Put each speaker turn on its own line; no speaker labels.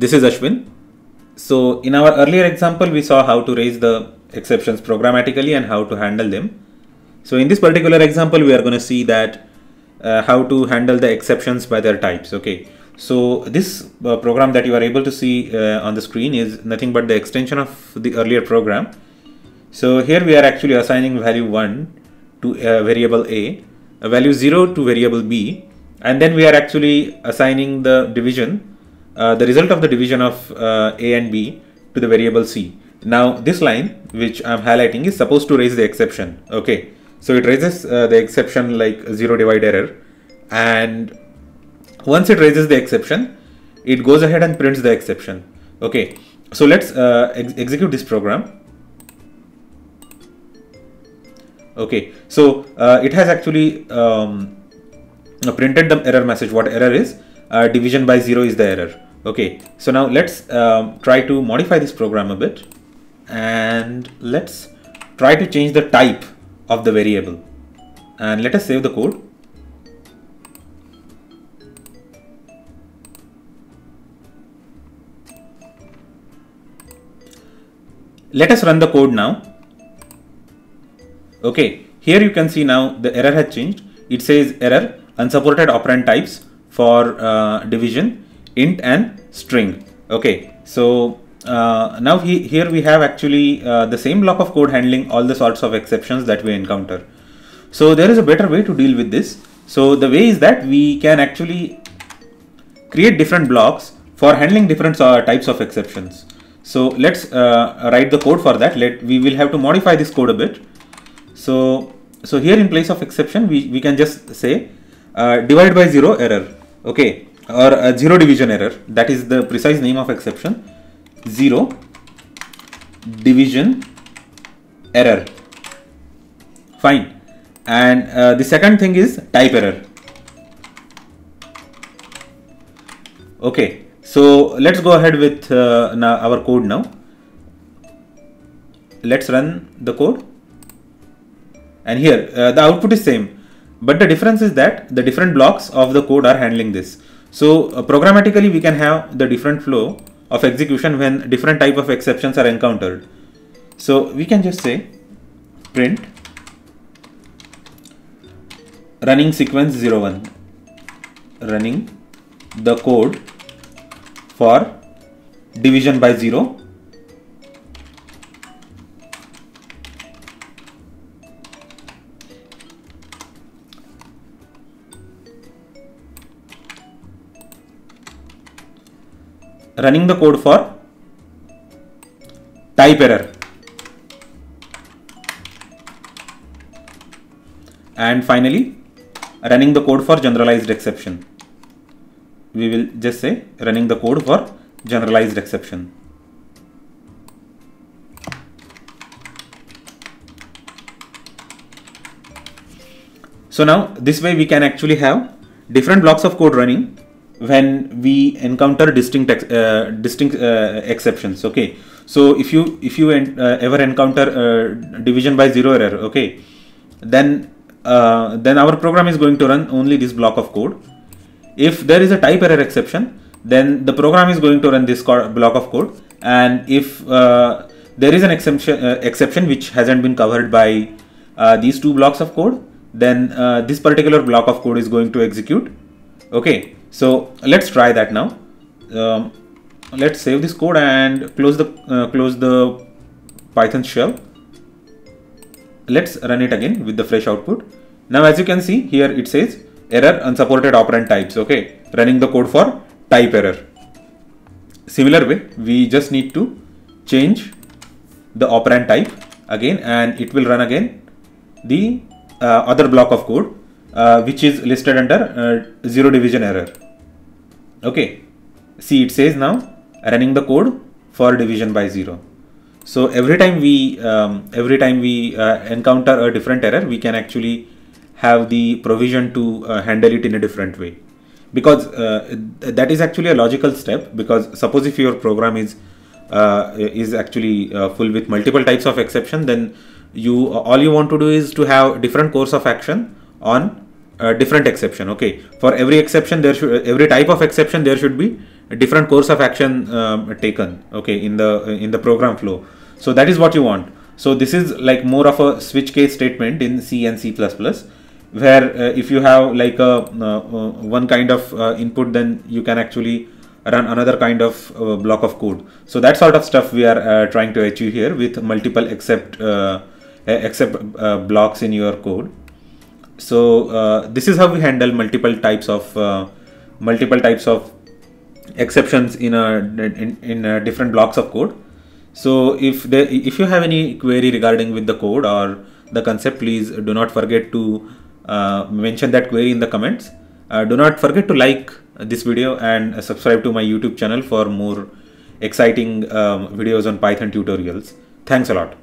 This is Ashwin. So in our earlier example, we saw how to raise the exceptions programmatically and how to handle them. So in this particular example, we are going to see that how to handle the exceptions by their types. Okay. So this program that you are able to see on the screen is nothing but the extension of the earlier program. So here we are actually assigning value 1 to variable A, a value 0 to variable B, and then we are actually assigning the division, the result of the division of A and B to the variable C. Now this line which I'm highlighting is supposed to raise the exception. Okay, so it raises the exception like 0 divide error, and once it raises the exception, it goes ahead and prints the exception. Okay, so let's execute this program. Okay, so it has actually printed the error message. What error is? Division by 0 is the error. Okay, so now let's try to modify this program a bit, and let's try to change the type of the variable, and let us save the code. Let us run the code now. Okay, here you can see now the error has changed. It says error unsupported operand types for division, int and string. Okay, so now here we have actually the same block of code handling all the sorts of exceptions that we encounter. So there is a better way to deal with this. So the way is that we can actually create different blocks for handling different types of exceptions. So let's write the code for that. We will have to modify this code a bit. So here in place of exception, we can just say divide by 0 error. Okay, or 0 division error. That is the precise name of exception. 0 division error. Fine. And the second thing is type error. Okay, so let's go ahead with now our code now. Let's run the code. And here the output is same, but the difference is that the different blocks of the code are handling this. So programmatically we can have the different flow of execution when different type of exceptions are encountered. So we can just say print running sequence 01, running the code for division by 0, running the code for type error, and finally running the code for generalized exception. We will just say running the code for generalized exception. So now this way we can actually have different blocks of code running when we encounter distinct exceptions. Okay, so if you ever encounter division by 0 error, okay, then our program is going to run only this block of code. If there is a type error exception, then the program is going to run this block of code, and if there is an exception which hasn't been covered by these two blocks of code, then this particular block of code is going to execute. Okay, so let's try that now. Let's save this code and close the Python shell. Let's run it again with the fresh output. Now as you can see here, it says error unsupported operand types. Okay, running the code for type error. Similar way, we just need to change the operand type again, and it will run again the other block of code which is listed under 0 division error. Okay, see, it says now running the code for division by 0. So every time we encounter a different error, we can actually have the provision to handle it in a different way, because that is actually a logical step. Because suppose if your program is actually full with multiple types of exception, then all you want to do is to have different course of action on different exception. Okay, for every exception every type of exception there should be different course of action taken, okay, in the program flow. So that is what you want. So this is like more of a switch case statement in C and C++, where if you have like a one kind of input, then you can actually run another kind of block of code. So that sort of stuff we are trying to achieve here with multiple except blocks in your code. So this is how we handle multiple types of exceptions in different blocks of code. So if you have any query regarding with the code or the concept, please do not forget to mention that query in the comments. Do not forget to like this video and subscribe to my YouTube channel for more exciting videos on Python tutorials. Thanks a lot.